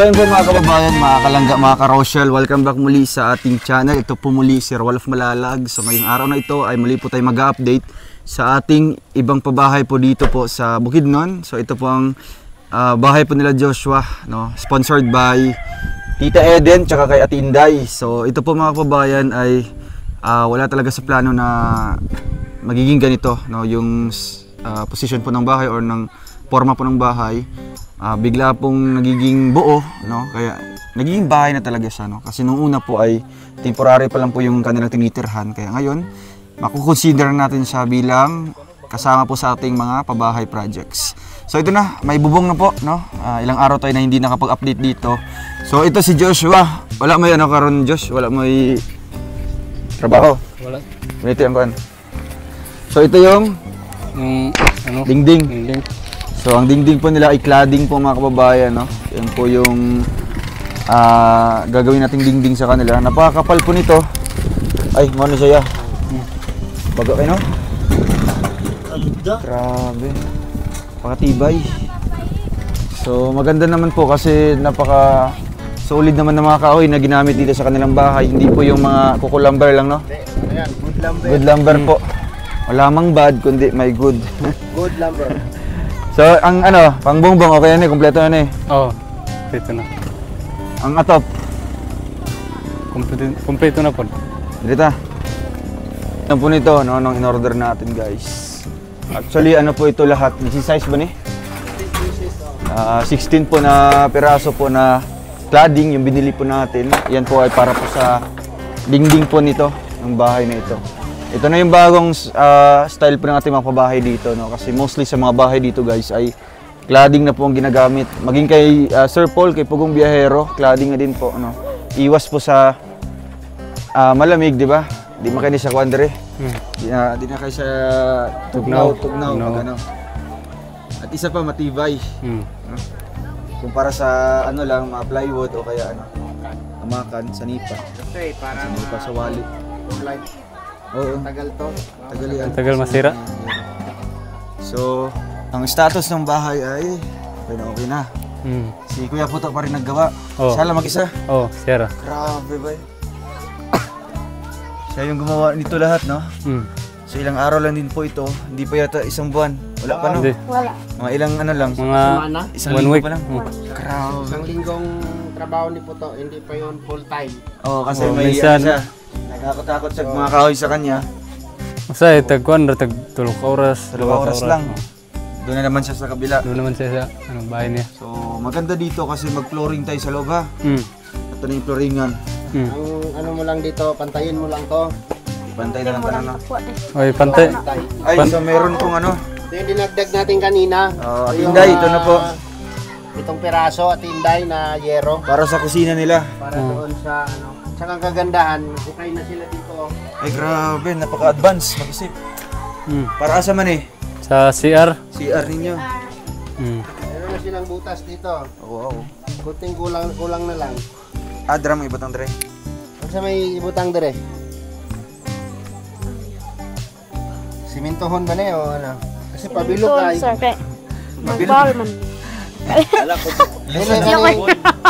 So yun po mga kababayan, mga kalangga, mga karosyal, welcome back muli sa ating channel. Ito po muli si Rolf Malalag. So ngayong araw na ito ay muli po tayo mag-update sa ating ibang pabahay po dito po sa Bukidnon. So ito po ang bahay po nila Joshua, no? Sponsored by Tita Eden tsaka kay Ate Inday. So ito po mga kababayan ay wala talaga sa plano na magiging ganito, no? Yung position po ng bahay or ng forma po ng bahay. Bigla pong nagiging buo, no? Kaya nagiging bahay na talaga siya, no? Kasi nung una po ay temporary pa lang po yung kanilang tinitirhan. Kaya ngayon, makukonsider natin siya bilang kasama po sa ating mga pabahay projects. So ito na, may bubong na po, no? Ilang araw tayo na hindi nakapag-update dito. So ito si Joshua. Wala may ano karon, Josh? Wala may trabaho? Wala. Ito yung kan. So ito yung ano? Dingding. So ang dingding po nila ay cladding po mga kababayan, no? Yan po yung gagawin nating dingding sa kanila. Napakakapal po nito. Ay, ano siya? Baga kayo, no? Grabe. Pakatibay. So maganda naman po kasi napaka solid naman ng mga kahoy na ginamit dito sa kanilang bahay. Hindi po yung mga kukulamber lang, no? Ayan, good lumber. Good lumber po. Wala mang bad kundi may good. Good lumber. So, ang ano, pang bongbong, okay na eh, kompleto na eh. Oo, kompleto na. Ang atop? Kompleto na po. Dito. Ano po nito, no, nung in-order natin guys. Actually, ano po ito lahat? Size ba ni? 16 po na piraso po na cladding, yung binili po natin. Yan po ay para po sa dingding po nito, ng bahay na ito. Ito na yung bagong style po ng ating mga pabahay dito, no? Kasi mostly sa mga bahay dito guys ay cladding na po ang ginagamit. Maging kay Sir Paul, kay Pugong Biyahero, cladding na din po, no? Iwas po sa malamig, di ba? Di makainis sa kwandre. Di na kayo sa tugnaw, no. Ano. At isa pa matibay. No? Kumpara sa ano lang, mga plywood o kaya ano, amakan sa nipa. Okay, para sa nipa sa wali. Oo. Tagal to. Tagal yan. Tagal masira. So, ang status ng bahay ay okay na. Si Kuya Puto pa rin naggawa. Siya lang mag-isa. Oo, siya ra. Grabe ba? Siya yung gumawa nito lahat, no? So, ilang araw lang din po ito. Hindi pa yata isang buwan. Wala pa, no? Wala. Mga ilang ano lang. Mga isang 1 linggo week pa lang. Grabe. Isang linggong trabaho ni Puto, hindi pa yun full time. Oo, kasi may minsan, ano siya. Nagkakatakot sa mga kahoy sa kanya. Masaya, tag-kuan ra, tag-tulog oras. 2 oras lang. Doon na naman siya sa kabila. Doon naman siya sa anong bahay niya. So, maganda dito kasi mag-flooring tayo sa loob, ha? Ito na yung flooringan. Ang ano mo lang dito, pantayin mo lang to. Pantay na lang ka na. Oy, pantay. Ay, so meron pong ano? Ito yung dinagdag natin kanina. Tinday, ito na po. Itong piraso at tinday na yero. Para sa kusina nila. Para doon sa ano. Tsaka ang kagandahan, okay na sila dito. Ay, grabe, napaka-advance, mag-isip. Para asa man eh? Sa CR. CR ninyo. Meron na silang butas dito. Wow. Kunting kulang na lang. Drum, ibutang dre. Kung sa may ibutang dire. Simintohon ba na o ano? Kasi pabilog ay. Magbawal man.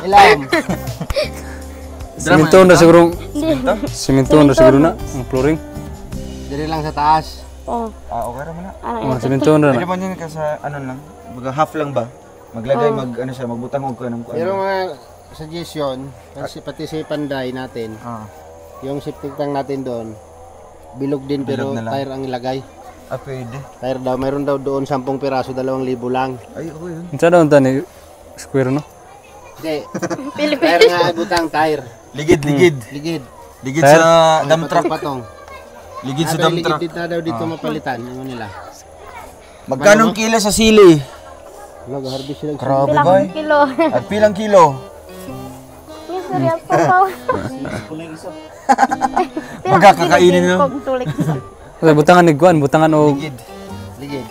Ilam. Siminto na siguro. Siminto na siguro na ang flooring. Dire lang sa taas. Oo. Okay naman na. Siminto na Pwede na. pa nyo ka sa ano lang, baga half lang ba? Maglagay, ano siya, magbutang og kanang kuan. Pero mga suggestion, kasi pati si panday natin, yung septic tank natin doon, bilog din pero tire ang ilagay. Pwede. Tire daw, mayroon daw doon 10 piraso, 2,000 lang. Ay, okay yun. Unsa daw tani square no? Hindi. Tire nga butang tire. Ligid. Ligid Tire? sa dump truck. Patong. Ligid sa dump truck. Ligid daw dito mapalitan, yung nila. Magkano kilo sa sili? Nag-harvest sila. Grabe Pilang ba? kilo. At pilang kilo? Yes, sir, yan po pa. Magkakakainin no? Sa butangan ni kuan, butangan og Ligid.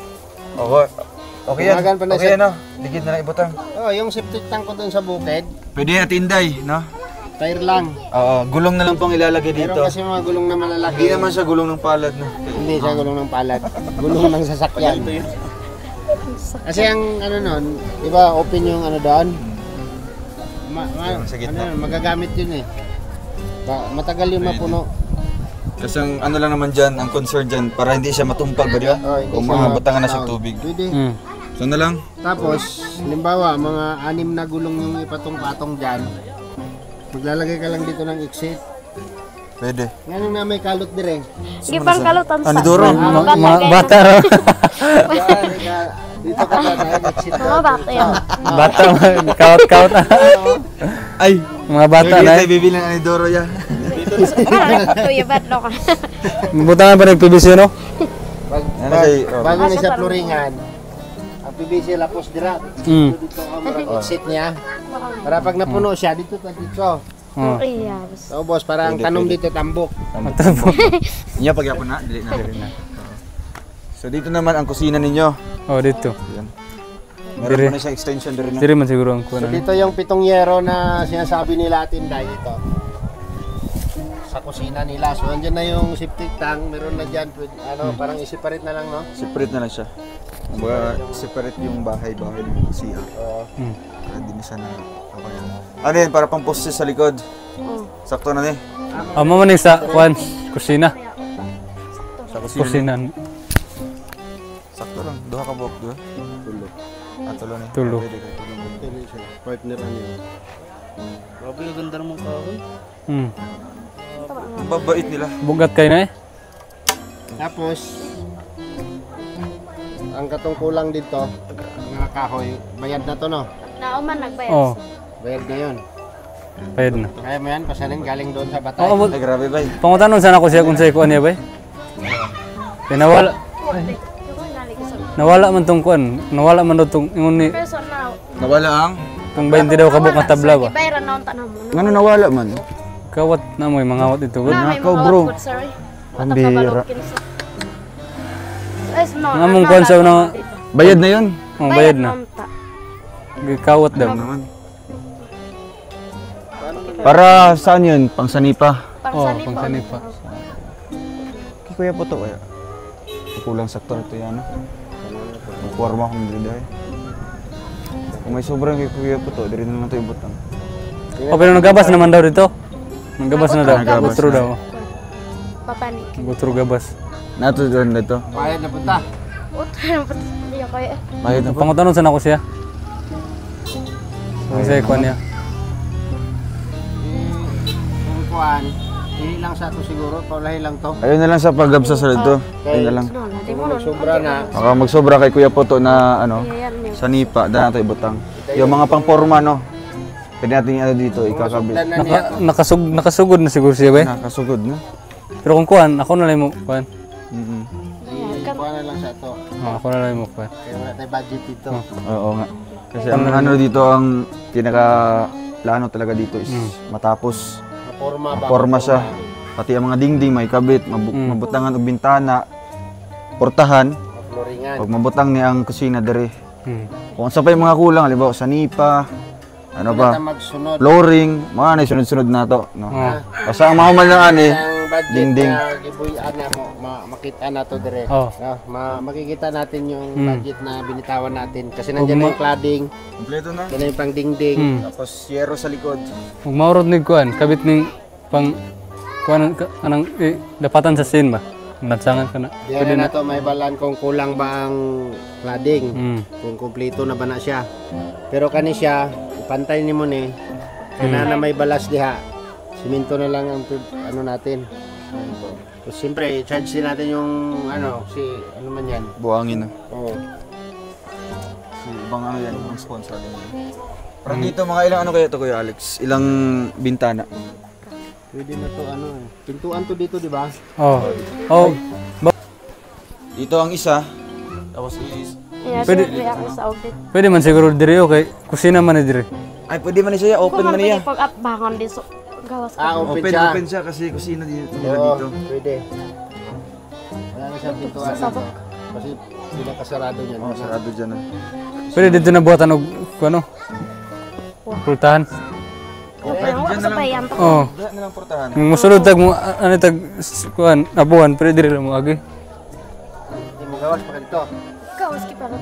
Okay yan. Tumagan pa na Okay siya. yan, no? Ligid na lang ibutang. Yung septic tank ko doon sa bukid, Pwede na tinday, no? tire lang. Oo, gulong na lang pong ilalagay Meron dito. kasi mga gulong na malalaki. Hindi naman siya gulong ng palad, no? Hindi siya gulong ng palad. Gulong ng sasakyan. Kasi ang ano nun, di ba open yung ano doon? Sa gitna. magagamit yun eh. Matagal yung mapuno. Kasi ang ano lang naman dyan, ang concern dyan, para hindi siya matumpag ba, di ba? Hindi Kung siya mahabutangan na siya tubig. Pwede. So na lang. Tapos, halimbawa, mga 6 na gulong yung ipatong-patong dyan. Maglalagay ka lang dito ng exit. Pwede. Ngayon na may kalot dire. Sige pang kalutan sa. Duro? Bata raw. Dito ka na exit. Mga bata yan. Bata, kaut-kaut. Ay! Mga bata Pwede na tayo bibili ng Anidoro ya. Kuya, ba't lo ka? Butangan pa ng PVC, no? Bago na siya floringan, ang PVC lapos dira. Dito ang marang exit niya. Para pag napuno siya, dito. Iya. So boss, parang tanong dito tambok. Inyo pagyapon na, dili na. So dito naman ang kusina ninyo. Oh, dito. Yan. Meron po na siya extension din na. Diri man siguro ang So kunan. dito yung 7 yero na sinasabi nila atin dahil ito. Sa kusina nila. So andyan na yung septic tank, meron na dyan. Parang i-separate na lang, no? Separate na lang siya. Kumbaga, separate yung bahay-bahay ng CR. Hindi na siya na okay. Ano yan, para pang poste sa likod. Sakto na ni. Mamanig sa kuan, kusina. Sa Kusina. Sakto lang. Duha ka buhok, duha. Tulo. Tulo ni. Tulo. Pwede kayo tulo. Partner ano yun. Grabe yung ganda ng kahoy. Ang babait nila. Bugat kayo na eh. Tapos, ang katungkulang dito, mga kahoy, bayad na to, no? Nauman nagbayad. Oh, Bayad na yun. payad na. Kaya mo yan, pasanin galing doon sa batay. Oo, Ay, grabe ba? pangutanong sana ko siya kung sa'yo kuan niya ba? Kaya nawala. Nawala man tong kuan. Nawala man daw tong ingon ni Person now. Nawala ang? kung 20 daw kabuk nga tabla ba. Ibayran na unta na mo. Ano nawala man? Kawat na mo mangawat ito. Good. Nakaw, bro. Pambira. Namong kuwan sa una. Bayad na yun. Oh, bayad na. Kawat daw. Naman. Para saan yun? Pangsanipa? Oh, pangsani pa. Kay Kuya po to kaya. Kulang sakto na ito yan. Magkuwarma akong dito dahil. Kung may sobrang kay Kuya po to, dito na lang ito ibutang. Oh, pero nagabas naman daw dito. Nagabas na daw. Nagabas Butro na. daw. Papanik. Butro gabas. Nato doon na ito. Bayad na punta. Utro na pati. Iya kaya. Bayad na po. Pangutanong sana ko siya. Kung sa'yo kuan niya. Yung kuhan, hindi lang sa ito siguro, paulahin lang to. Ayun na lang sa pagabsa sa dito. Ayun na lang. Kung magsobra na, Baka magsobra kay Kuya po to na ano, Ayan niya. sa nipa, dahil nato ibutang. Yung mga pang-forma no, pwede natin ano dito, ikakabit. dan na niya. Nakasugod na siguro siya ba? Nakasugod na. Pero kung kuan, ako na lang mo kuan. Kuhan na lang sa ito. Oh, ako na lang mo kuan. Kaya wala tayo budget dito. Oo nga. Kasi ang ano dito, ang pinaka plano talaga dito is matapos. Forma ba? Forma siya. Pati ang mga dingding may kabit, mabutangan og bintana, portahan, Floringan. pag mabutang ni ang kusina dere. Kung sa pa yung mga kulang, halimbawa sa nipa, ano Wala ba, tayong magsunod. flooring, mga na sunod-sunod na to, no. Oh. Kasi ang mahuman lang ani, Ang budget dingding. na gibuyan na mo, makita na to dire. Oh. No, makikita natin yung budget na binitawan natin. Kasi nandiyan na yung cladding, Kompleto na. nandiyan na yung pang dingding. Tapos yero sa likod. Ug maurod ni kuan, kabit ning pang kuan anang dapatan sa sin ba? Natsangan ka na. Diyan na to may balan kung kulang ba ang cladding. Kung kumpleto na ba na siya. Pero kani siya, ipantay ni mo ni. Kaya na may balas diha. Siminto na lang ang ano natin. So, siyempre, charge din natin yung ano, ano man yan. Buhangin na. Oo. Si ibang ano yan, ibang sponsor din yan. Pero dito mga ilang ano kaya to Kuya Alex? Ilang bintana? Pwede na to ano eh. Pintuan to dito, di ba? Oh. Oh. Dito ang isa. Tapos Iya, Pwede- pwede ako sa audit. Pwede man siguro diri okay. Kusina man ni diri. ay pwede man siya, open man niya. Pag up bangon din so gawas ka. Open Open, siya. open siya kasi kusina dito. Oo, dito. pwede. Wala na siya pintuan na to. Kasi sila kasarado niyan. Oh, sarado dyan. Pwede dito na buhatan og kuno. Pultahan. Okay, Ako dyan na sa lang. bayan to. Oh. Dyan na lang portahan. Yung musulod tag mo ano tag kuan abuhan pwede diri lang mo agi. Hindi mo gawas pa dito. Gawas ki para.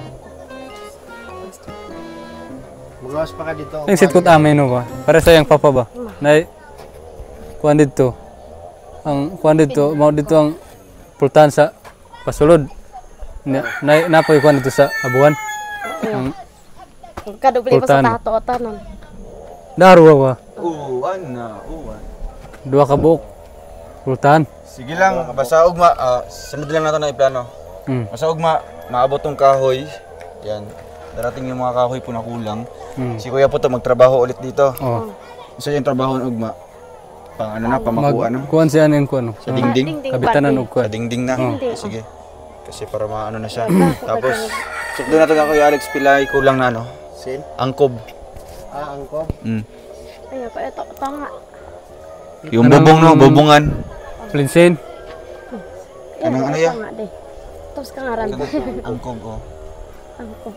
Magawas pa ka dito. Yung sitkot amin no ba? Para sa yang papa ba? Nay kuan dito. Ang kuan dito, mao dito ang pultahan sa pasulod. Nay napoy kuan dito sa abuan. Ang Kadubli ko sa Pultan. tato tanon. daro ba? Uwan na, uwan. Duha ka buok. Pultahan. Sige lang, basta ugma, sunod lang natin na iplano. Basta ugma, maabot tong kahoy. Yan, darating yung mga kahoy po na kulang. Si Kuya po to magtrabaho ulit dito. Oh. Isa yung trabaho ng ugma. Pang ano na, pamakuan na. Kuan siya ning kuan. Sa dingding. Kabitanan og Sa kuan. dingding na. Dingding, Sige. Kasi para maano na siya. Tapos, sukdo na ito nga Kuya Alex Pilay, kulang na ano. Sin? Angkob. Angkob. Ayun ko ito tanga. Yung bubong no, bubungan. Flinsin. Anong ano yan? Tanga de. Tapos kangaran. Angkob, oh. Angkop.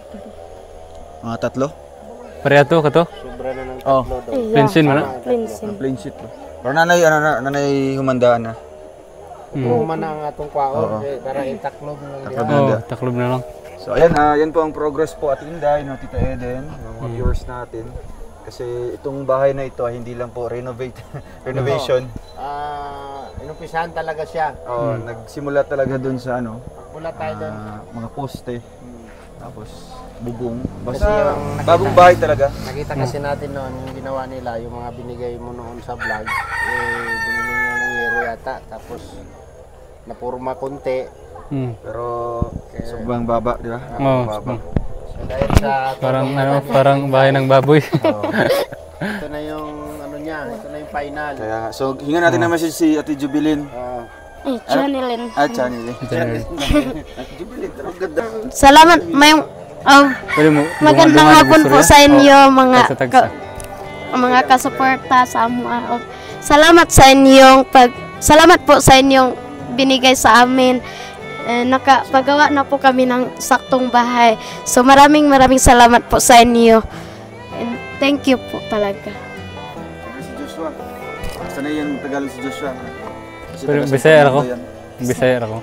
Mga tatlo? Pareha to kato. Sobra na ng Oh. tatlo daw. Flinsin man na. Flinsin. Plain sheet bro. Pero nanay, ano na, nanay humandaan na. Kung man ang atong kwaon, para itaklob lang diha. Oh, taklob na lang. So ayan, yan po ang progress po at Inday, no, Tita Eden, ng mga viewers natin. Kasi itong bahay na ito ay hindi lang po renovation. Inumpisahan talaga siya. Nagsimula talaga dun sa ano, Mula tayo doon. mga poste. Tapos bubong. Kasi Basta yung bagong bahay talaga. Nakita kasi natin noon yung ginawa nila, yung mga binigay mo noon sa vlog, binili nyo ng yero yata, tapos napurma konti. Pero sobrang baba, di ba? Oh, Baba. So dahil sa parang ano, parang bahay ng baboy. ito na yung ano niya, ito na yung final. Kaya nga, so hinga natin na message si Ate Jubilin. Chanelin. Chanel. Jubilin, talagang ganda. Salamat may Pwede mo. magandang hapon po sa inyo mga Sa tagsa. mga kasuporta sa mga salamat sa inyong salamat po sa inyong binigay sa amin. Nakapagawa na po kami ng saktong bahay. So maraming salamat po sa inyo. And thank you po talaga. Si Joshua. Sanay yung Tagalog si Joshua. Kasi Pero taga- Bisaya ako. yan. Bisaya ako.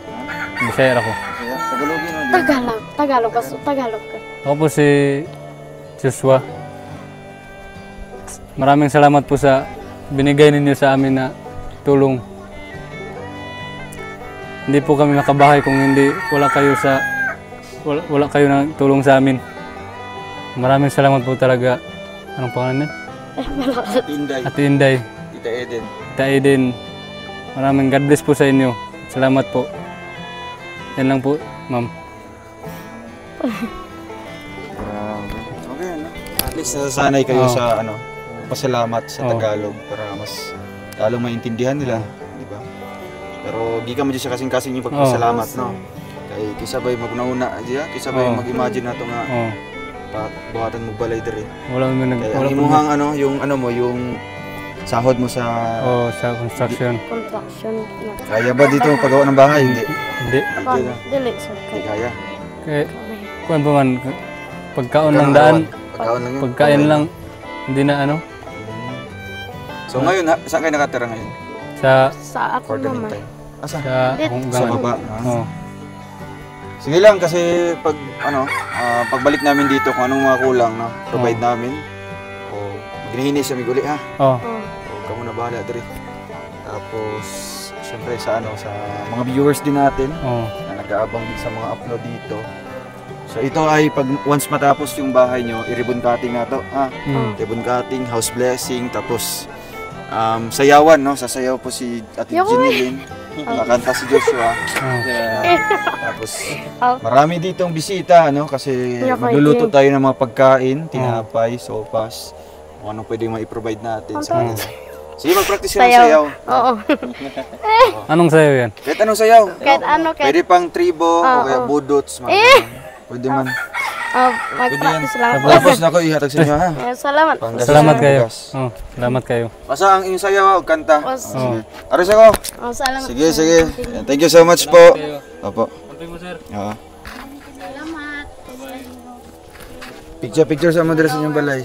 Bisaya ako. Bisaya? Tagalogin mo. Tagalog ka. Ako po si Joshua. Maraming salamat po sa binigay ninyo sa amin na tulong. Hindi po kami makabahay kung hindi wala kayo ng tulong sa amin. Maraming salamat po talaga. Anong pangalan niya? Inday. Ate Inday, Tita Eden. Tita Eden. Maraming God bless po sa inyo. Salamat po. Yan lang po, ma'am. Okay, ano? At least nasasanay kayo sa ano, pasalamat sa Oo. Tagalog para mas lalong maintindihan nila, di ba? Pero di ka mo siya kasing-kasing yung pagpasalamat, no? Kay kisabay magnauna diya, kisabay Oo. mag-imagine nato nga Oh, buhatan mo balay diri. wala mo nag Kaya wala ang po imuhang ano, yung ano mo, yung sahod mo sa sa construction. Construction. kaya ba dito paggawa ng bahay? Hindi. Hindi. Hindi na. Dili sir. Hindi kaya. Kaya kuan pa man pagkaon ng daan, Pagkaon lang yun. pagkain lang hindi na ano So ngayon, saan kayo nakatira ngayon? Sa ako For the naman. meantime. Asa? sa akong Sa gangan. baba. Oh. Sige lang kasi pag ano, pagbalik namin dito kung anong mga kulang, no, provide namin. O ginihini sa miguli ha. Oh. O kamo na bahala diri. Tapos syempre sa ano sa mga viewers din natin Oh. na nag-aabang din sa mga upload dito. So ito ay pag once matapos yung bahay nyo, i-ribbon cutting na to, ha. Ribbon cutting, house blessing, tapos sayawan, no? Sasayaw po si Ate Jeneline. Kakanta si Joshua. Tapos marami ditong bisita, no? Kasi magluluto tayo ng mga pagkain, tinapay, sopas, kung anong pwedeng ma-provide natin sa kanila. Sige, mag-practice ka ng sayaw. Oo. Anong sayo yan? Kahit anong sayaw. Kahit ano, kahit Pwede pang tribo, o kaya budots, mga ganun. Pwede man. mag-practice lang po. Tapos na ko ihatag sa inyo, ha? Salamat po. Panggas- Salamat kayo. Panggas. Oh, salamat kayo. Basta ang inyong sayaw, kanta. Oh. Sige. Aris ako. Salamat. Sige, sige. Thank you so much po. Opo. Oo. Salamat. Picture sa madras inyong balay.